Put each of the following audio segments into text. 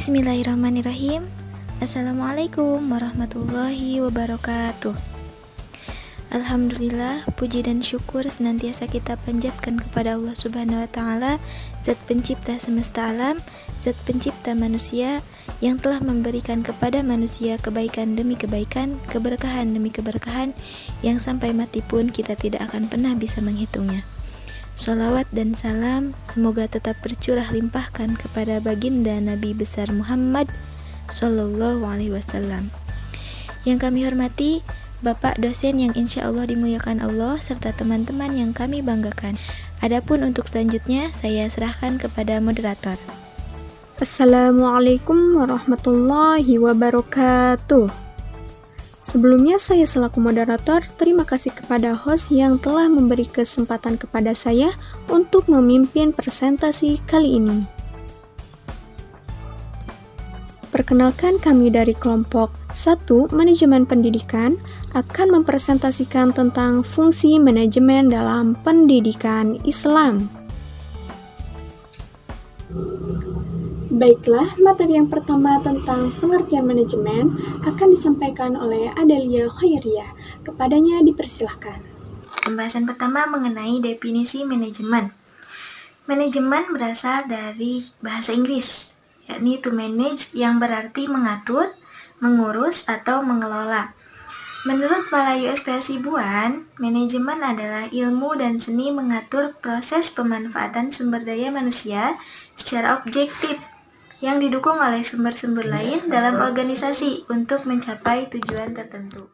Bismillahirrahmanirrahim. Assalamualaikum warahmatullahi wabarakatuh. Alhamdulillah, puji dan syukur senantiasa kita panjatkan kepada Allah Subhanahu wa Ta'ala, Zat Pencipta semesta alam, Zat Pencipta manusia, yang telah memberikan kepada manusia kebaikan demi kebaikan, keberkahan demi keberkahan, yang sampai mati pun kita tidak akan pernah bisa menghitungnya. Sholawat dan salam semoga tetap bercurah limpahkan kepada baginda Nabi besar Muhammad Sallallahu Alaihi Wasallam. Yang kami hormati Bapak dosen yang insya Allah dimuliakan Allah serta teman-teman yang kami banggakan. Adapun untuk selanjutnya saya serahkan kepada moderator. Assalamualaikum warahmatullahi wabarakatuh. Sebelumnya saya selaku moderator, terima kasih kepada host yang telah memberi kesempatan kepada saya untuk memimpin presentasi kali ini. Perkenalkan, kami dari kelompok 1 Manajemen Pendidikan akan mempresentasikan tentang fungsi manajemen dalam pendidikan Islam. Baiklah, materi yang pertama tentang pengertian manajemen akan disampaikan oleh Adelia Khairiyah. Kepadanya dipersilahkan. Pembahasan pertama mengenai definisi manajemen. Manajemen berasal dari bahasa Inggris, yakni to manage yang berarti mengatur, mengurus, atau mengelola. Menurut Malayu S.P. Hasibuan, manajemen adalah ilmu dan seni mengatur proses pemanfaatan sumber daya manusia secara objektif yang didukung oleh sumber-sumber lain dalam organisasi untuk mencapai tujuan tertentu.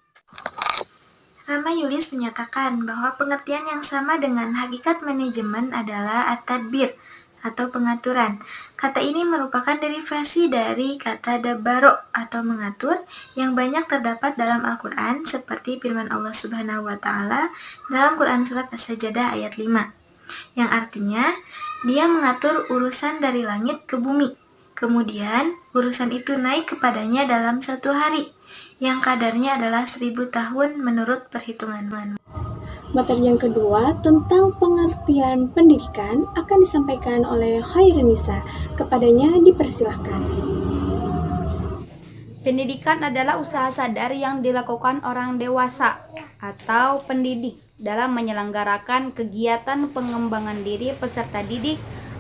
Rama Yulis menyatakan bahwa pengertian yang sama dengan hakikat manajemen adalah at-tadbir atau pengaturan. Kata ini merupakan derivasi dari kata dabaro atau mengatur yang banyak terdapat dalam Al-Quran seperti firman Allah Subhanahu wa Ta'ala dalam Quran Surat As-Sajdah ayat 5 yang artinya dia mengatur urusan dari langit ke bumi. Kemudian urusan itu naik kepadanya dalam satu hari yang kadarnya adalah 1000 tahun menurut perhitungan. Materi yang kedua tentang pengertian pendidikan akan disampaikan oleh Khairinisa. Kepadanya dipersilahkan. Pendidikan adalah usaha sadar yang dilakukan orang dewasa atau pendidik dalam menyelenggarakan kegiatan pengembangan diri peserta didik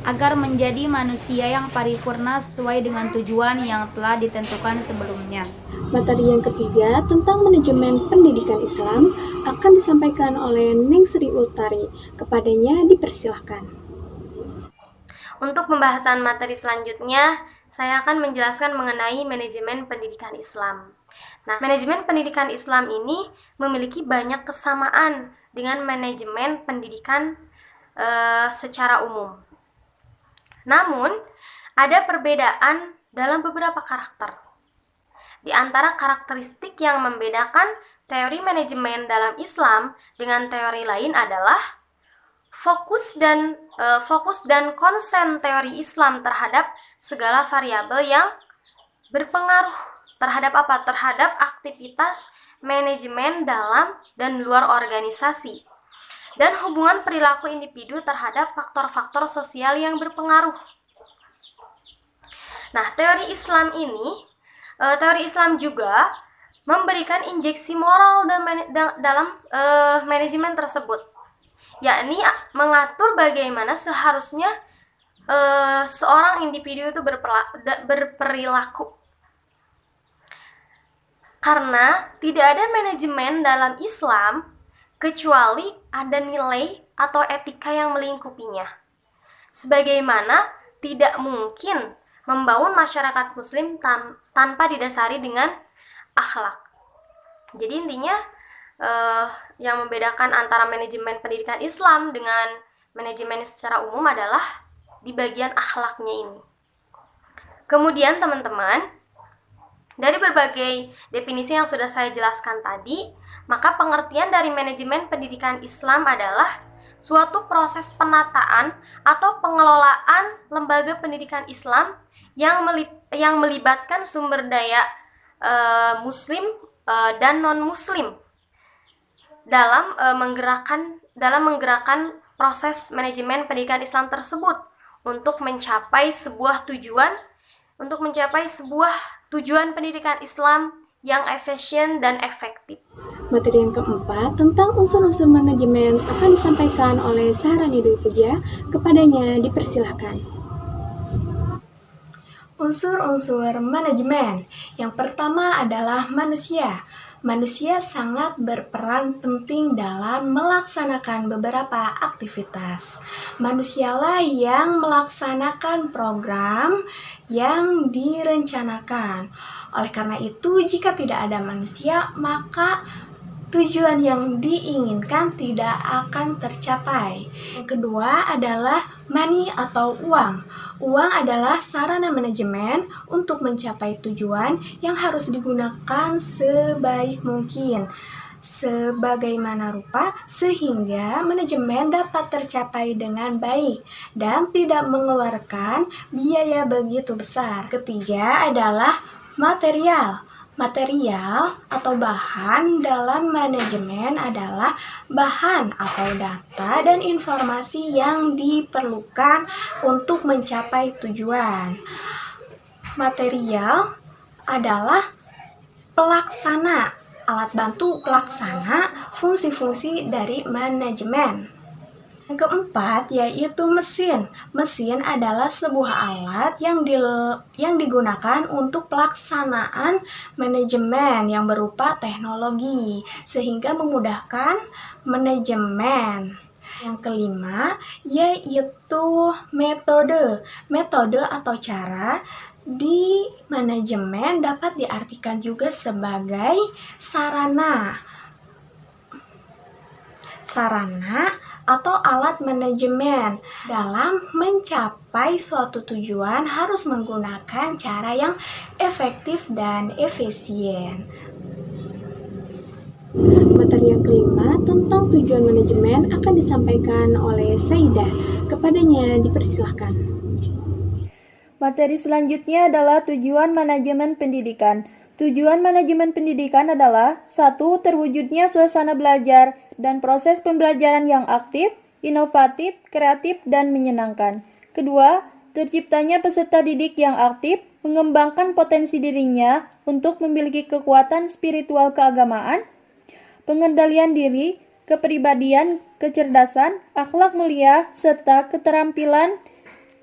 agar menjadi manusia yang paripurna sesuai dengan tujuan yang telah ditentukan sebelumnya. Materi yang ketiga tentang manajemen pendidikan Islam akan disampaikan oleh Ning Sri Utari. Kepadanya dipersilahkan. Untuk pembahasan materi selanjutnya, saya akan menjelaskan mengenai manajemen pendidikan Islam. Nah, manajemen pendidikan Islam ini memiliki banyak kesamaan dengan manajemen pendidikan secara umum. Namun, ada perbedaan dalam beberapa karakter. Di antara karakteristik yang membedakan teori manajemen dalam Islam dengan teori lain adalah fokus dan konsen teori Islam terhadap segala variabel yang berpengaruh terhadap apa? Terhadap aktivitas manajemen dalam dan luar organisasi, dan hubungan perilaku individu terhadap faktor-faktor sosial yang berpengaruh. Nah, teori Islam juga memberikan injeksi moral dalam manajemen tersebut, yakni mengatur bagaimana seharusnya seorang individu itu berperilaku. Karena tidak ada manajemen dalam Islam kecuali ada nilai atau etika yang melingkupinya. Sebagaimana tidak mungkin membangun masyarakat muslim tanpa didasari dengan akhlak. Jadi intinya yang membedakan antara manajemen pendidikan Islam dengan manajemen secara umum adalah di bagian akhlaknya ini. Kemudian teman-teman, dari berbagai definisi yang sudah saya jelaskan tadi, maka pengertian dari manajemen pendidikan Islam adalah suatu proses penataan atau pengelolaan lembaga pendidikan Islam yang melibatkan sumber daya muslim dan non-muslim dalam menggerakkan proses manajemen pendidikan Islam tersebut untuk mencapai sebuah tujuan untuk mencapai sebuah tujuan pendidikan Islam yang efisien dan efektif. Materi yang keempat tentang unsur-unsur manajemen akan disampaikan oleh Sahrani Dwi Puja. Kepadanya dipersilahkan. Unsur-unsur manajemen. Yang pertama adalah manusia. Manusia sangat berperan penting dalam melaksanakan beberapa aktivitas. Manusialah yang melaksanakan program yang direncanakan. Oleh karena itu, jika tidak ada manusia, maka tujuan yang diinginkan tidak akan tercapai. Yang kedua adalah money atau uang. Uang adalah sarana manajemen untuk mencapai tujuan yang harus digunakan sebaik mungkin, sebagaimana rupa, sehingga manajemen dapat tercapai dengan baik dan tidak mengeluarkan biaya begitu besar. Ketiga adalah material. Material atau bahan dalam manajemen adalah bahan atau data dan informasi yang diperlukan untuk mencapai tujuan. Material adalah pelaksana, alat bantu pelaksana fungsi-fungsi dari manajemen. Yang keempat yaitu mesin. Mesin adalah sebuah alat yang digunakan untuk pelaksanaan manajemen yang berupa teknologi, sehingga memudahkan manajemen. Yang kelima yaitu metode. Metode atau cara di manajemen dapat diartikan juga sebagai sarana atau alat manajemen. Dalam mencapai suatu tujuan harus menggunakan cara yang efektif dan efisien. Materi yang kelima tentang tujuan manajemen akan disampaikan oleh Saidah. Kepadanya dipersilahkan. Materi selanjutnya adalah tujuan manajemen pendidikan. Tujuan manajemen pendidikan adalah 1. Terwujudnya suasana belajar dan proses pembelajaran yang aktif, inovatif, kreatif, dan menyenangkan. 2. Terciptanya peserta didik yang aktif, mengembangkan potensi dirinya untuk memiliki kekuatan spiritual keagamaan, pengendalian diri, kepribadian, kecerdasan, akhlak mulia, serta keterampilan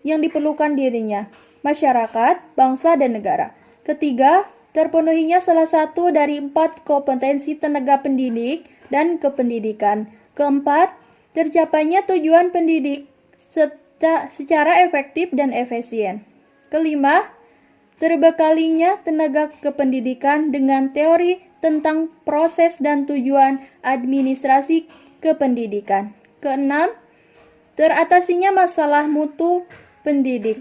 yang diperlukan dirinya, masyarakat, bangsa, dan negara. 3. Terpenuhinya salah satu dari 4 kompetensi tenaga pendidik dan kependidikan. 4. Tercapainya tujuan pendidik secara efektif dan efisien. 5. Terbekalinya tenaga kependidikan dengan teori tentang proses dan tujuan administrasi kependidikan. 6. Teratasinya masalah mutu pendidik.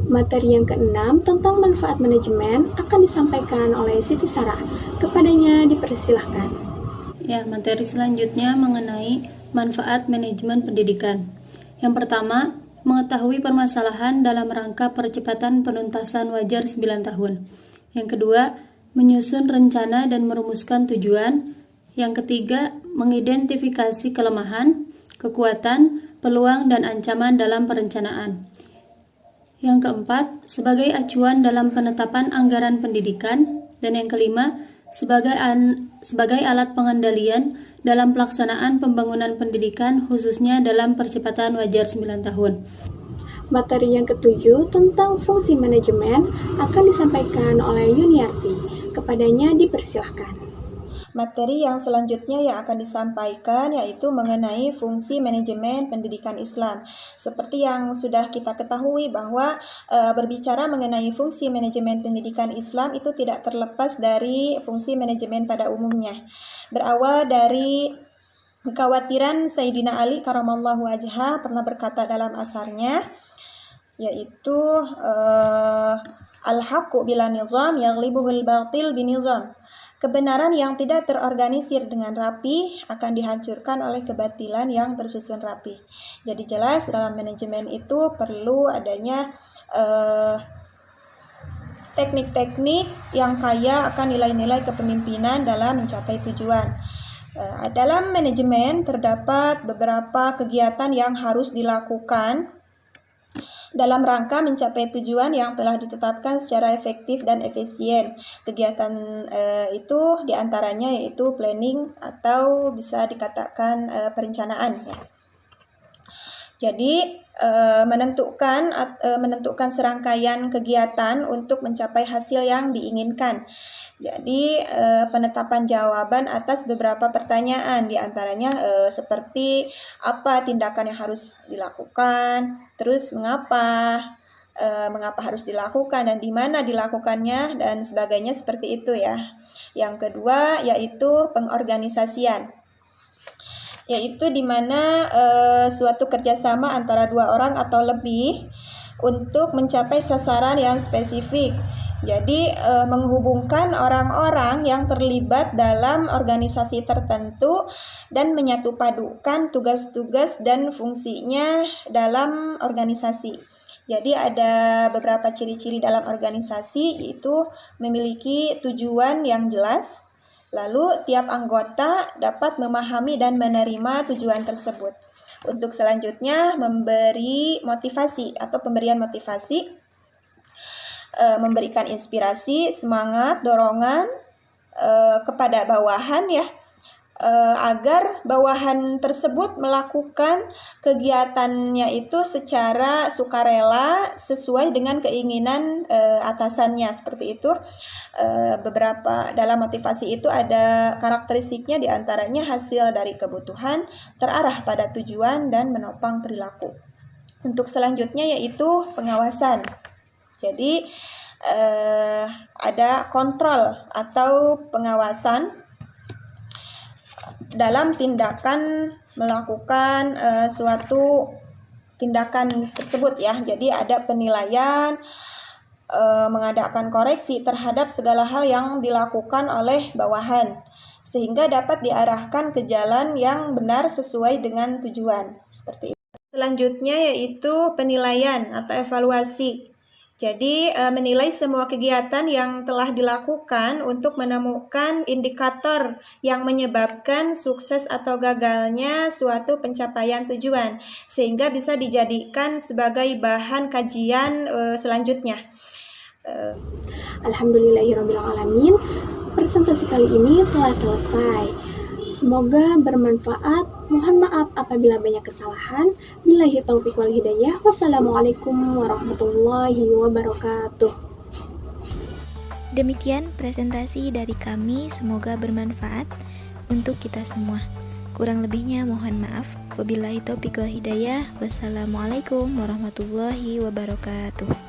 Materi yang keenam tentang manfaat manajemen akan disampaikan oleh Siti Sarah. Kepadanya dipersilahkan. Ya, materi selanjutnya mengenai manfaat manajemen pendidikan. Yang pertama, mengetahui permasalahan dalam rangka percepatan penuntasan wajar 9 tahun. Yang kedua, menyusun rencana dan merumuskan tujuan. Yang ketiga, mengidentifikasi kelemahan, kekuatan, peluang, dan ancaman dalam perencanaan. Yang keempat, sebagai acuan dalam penetapan anggaran pendidikan. Dan yang kelima, sebagai alat pengendalian dalam pelaksanaan pembangunan pendidikan, khususnya dalam percepatan wajar 9 tahun. Materi yang ketujuh tentang fungsi manajemen akan disampaikan oleh Yuniarti. Kepadanya dipersilahkan. Materi yang selanjutnya yang akan disampaikan yaitu mengenai fungsi manajemen pendidikan Islam. Seperti yang sudah kita ketahui bahwa berbicara mengenai fungsi manajemen pendidikan Islam itu tidak terlepas dari fungsi manajemen pada umumnya. Berawal dari kekhawatiran Sayyidina Ali karamallahu wajhah pernah berkata dalam asarnya, yaitu al-haqqu bila nizam yaghlibuhul batil binizam. Kebenaran yang tidak terorganisir dengan rapi akan dihancurkan oleh kebatilan yang tersusun rapi. Jadi jelas dalam manajemen itu perlu adanya teknik-teknik yang kaya akan nilai-nilai kepemimpinan dalam mencapai tujuan. Dalam manajemen terdapat beberapa kegiatan yang harus dilakukan dalam rangka mencapai tujuan yang telah ditetapkan secara efektif dan efisien. Kegiatan itu diantaranya yaitu planning atau bisa dikatakan perencanaan. Ya. Jadi menentukan serangkaian kegiatan untuk mencapai hasil yang diinginkan. Jadi penetapan jawaban atas beberapa pertanyaan, diantaranya seperti apa tindakan yang harus dilakukan, terus mengapa harus dilakukan dan di mana dilakukannya dan sebagainya seperti itu ya. Yang kedua yaitu pengorganisasian, yaitu di mana suatu kerjasama antara dua orang atau lebih untuk mencapai sasaran yang spesifik. Jadi menghubungkan orang-orang yang terlibat dalam organisasi tertentu dan menyatupadukan tugas-tugas dan fungsinya dalam organisasi. Jadi ada beberapa ciri-ciri dalam organisasi, yaitu memiliki tujuan yang jelas. Lalu tiap anggota dapat memahami dan menerima tujuan tersebut. Untuk selanjutnya memberi motivasi atau pemberian motivasi, memberikan inspirasi, semangat, dorongan kepada bawahan ya, agar bawahan tersebut melakukan kegiatannya itu secara sukarela sesuai dengan keinginan atasannya, seperti itu. Beberapa dalam motivasi itu ada karakteristiknya, diantaranya hasil dari kebutuhan, terarah pada tujuan, dan menopang perilaku. Untuk selanjutnya yaitu pengawasan. Jadi ada kontrol atau pengawasan dalam tindakan melakukan suatu tindakan tersebut ya. Jadi ada penilaian, mengadakan koreksi terhadap segala hal yang dilakukan oleh bawahan sehingga dapat diarahkan ke jalan yang benar sesuai dengan tujuan, seperti itu. Selanjutnya yaitu penilaian atau evaluasi. Jadi menilai semua kegiatan yang telah dilakukan untuk menemukan indikator yang menyebabkan sukses atau gagalnya suatu pencapaian tujuan, sehingga bisa dijadikan sebagai bahan kajian selanjutnya. Alhamdulillahirrabbilalamin, presentasi kali ini telah selesai. Semoga bermanfaat. Mohon maaf apabila banyak kesalahan. Billahi taufiq wal hidayah. Wassalamualaikum warahmatullahi wabarakatuh. Demikian presentasi dari kami, semoga bermanfaat untuk kita semua. Kurang lebihnya mohon maaf. Wabillahi taufiq wal hidayah. Wassalamualaikum warahmatullahi wabarakatuh.